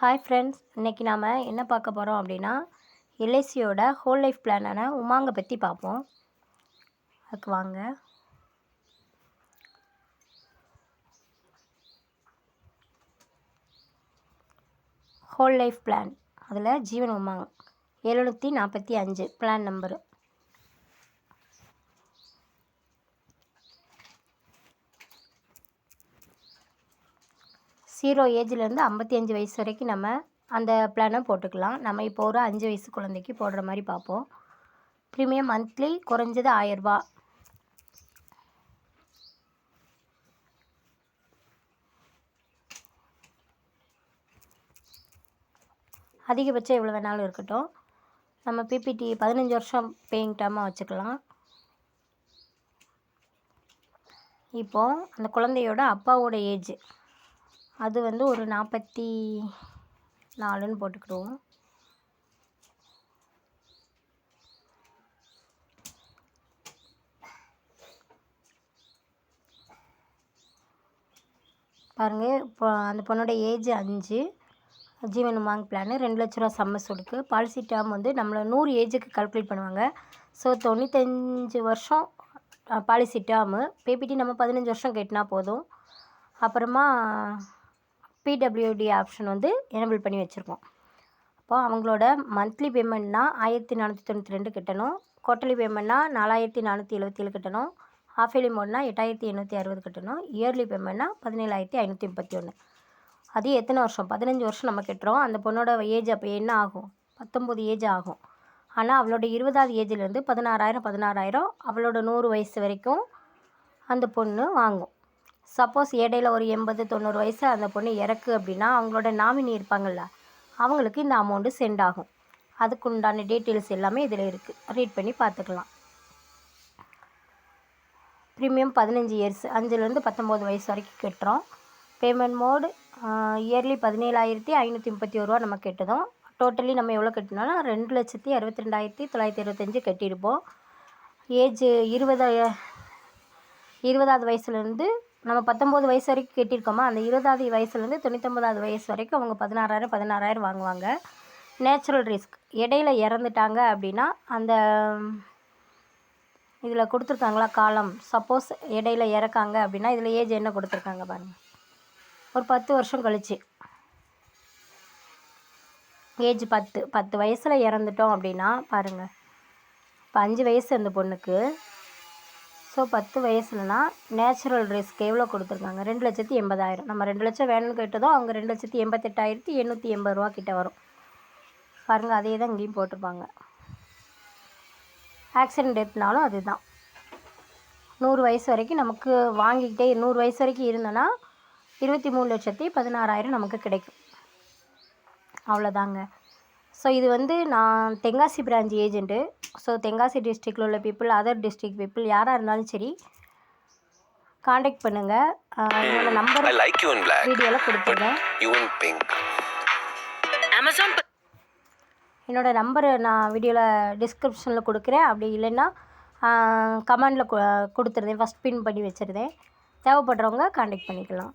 Hi friends, இன்றைக்கி நாம் என்ன பார்க்க போகிறோம் அப்படின்னா எல்ஐசியோட ஹோல் லைஃப் பிளானான உமாங்கை பற்றி பார்ப்போம். அதுக்கு வாங்க. ஹோல் லைஃப் பிளான், அதில் ஜீவன் உமாங் 745 பிளான் நம்பரு. ஜீரோ ஏஜ்லேருந்து 55 வயசு வரைக்கும் நம்ம அந்த பிளானை போட்டுக்கலாம். நம்ம இப்போ ஒரு 5 வயசு குழந்தைக்கு போடுற மாதிரி பார்ப்போம். ப்ரீமியம் மந்த்லி குறைஞ்சது 1000 ரூபா. அதிகபட்சம் எவ்வளோ வேணாலும் இருக்கட்டும். நம்ம பிபிடி 15 வருஷம் பேயிங் டேர்மாக வச்சுக்கலாம். இப்போது அந்த குழந்தையோட அப்பாவோட ஏஜ் அது வந்து ஒரு 44ன்னு போட்டுக்கிடுவோம். பாருங்கள், இப்போ அந்த பொண்ணோட ஏஜ் 5. ஜீவன் உமாங் பிளானு 2 லட்ச ரூபா சம்மஸ் கொடுக்கு. பாலிசி டேர்ம் வந்து நம்மளை 100 ஏஜுக்கு கால்குலேட் பண்ணுவாங்க. ஸோ 95 வருஷம் பாலிசி டேர்மு. பிபிடி நம்ம 15 வருஷம் கட்டினா போதும். அப்புறமா பிடபிள்யூடி ஆப்ஷன் வந்து எனபிள் பண்ணி வச்சுருக்கோம். அப்போது அவங்களோட மந்த்லி பேமெண்ட்னா 1492 கட்டணும். குவார்ட்டர்லி பேமெண்ட்னா 4477 கட்டணும். ஹாஃப் இயர்லி மோட்னா 8860 கட்டணும். இயர்லி பேமெண்ட்னா 17531. அது எத்தனை வருஷம்? 15 வருஷம் நம்ம கட்டுறோம். அந்த பொண்ணோட ஏஜ் அப்போ என்ன ஆகும்? 19 ஏஜ் ஆகும். ஆனால் அவளோட 20வது ஏஜ்லேருந்து 16,000 அவளோட 100 வயசு வரைக்கும் அந்த பொண்ணு வாங்கும். சப்போஸ் இடையில ஒரு 80-90 வயசு அந்த பொண்ணு இறக்கு அப்படின்னா அவங்களோட நாமினி இருப்பாங்கள்ல, அவங்களுக்கு இந்த அமௌண்ட்டு சென்ட் ஆகும். அதுக்குண்டான டீட்டெயில்ஸ் எல்லாமே இதில் இருக்குது, ரீட் பண்ணி பார்த்துக்கலாம். ப்ரீமியம் 15 இயர்ஸ், 5லேருந்து 19 வயசு வரைக்கும் கட்டுறோம். பேமெண்ட் மோடு இயர்லி 17,531 ரூபா நம்ம கட்டுதோம். டோட்டலி நம்ம எவ்வளோ கட்டினோம்னா 2,62,925 கட்டியிருப்போம். ஏஜ் 20வது வயசுலேருந்து நம்ம 19 வயசு வரைக்கும் கட்டியிருக்கோமா, அந்த 20வது வயசுலேருந்து 99வது வயசு வரைக்கும் அவங்க 16,000 வாங்குவாங்க. நேச்சுரல் ரிஸ்க், இடையில இறந்துட்டாங்க அப்படின்னா அந்த இதில் கொடுத்துருக்காங்களா காலம், சப்போஸ் இடையில இறக்காங்க அப்படின்னா இதில் ஏஜ் என்ன கொடுத்துருக்காங்க பாருங்கள். ஒரு 10 வருஷம் கழிச்சு ஏஜ் 10 வயசில் இறந்துட்டோம் அப்படின்னா பாருங்கள், இப்போ 5 வயசு அந்த பொண்ணுக்கு. ஸோ 10 வயசுலனா நேச்சுரல் ரிஸ்க் எவ்வளோ கொடுத்துருக்காங்க? 2,80,000. நம்ம 2 லட்சம் வேணும்னு கேட்டதும் அவங்க 2,88,880 ரூபா கிட்ட வரும். பாருங்கள், அதே தான் இங்கேயும் போட்டிருப்பாங்க. ஆக்சிடென்ட் டெத்னாலும் அதுதான். 100 வயசு வரைக்கும் நமக்கு வாங்கிக்கிட்டே 100 வயசு வரைக்கும் இருந்தோன்னா 23,16,000 நமக்கு கிடைக்கும். அவ்வளோதாங்க. ஸோ இது வந்து நான் Tenkasi branch agent. So Tenkasi டிஸ்ட்ரிக்டில் உள்ள பீப்புள், அதர் டிஸ்ட்ரிக்ட் பீப்புள் யாராக இருந்தாலும் சரி காண்டாக்ட் பண்ணுங்கள். என்னோடய நம்பர் வீடியோவில் கொடுத்துருக்கேன். என்னோடய நம்பரு நான் வீடியோவில் டிஸ்கிரிப்ஷனில் கொடுக்குறேன். அப்படி இல்லைன்னா கமெண்டில் கொடுத்துருந்தேன், ஃபஸ்ட் பின் பண்ணி வச்சுருந்தேன். தேவைப்படுறவங்க காண்டாக்ட் பண்ணிக்கலாம்.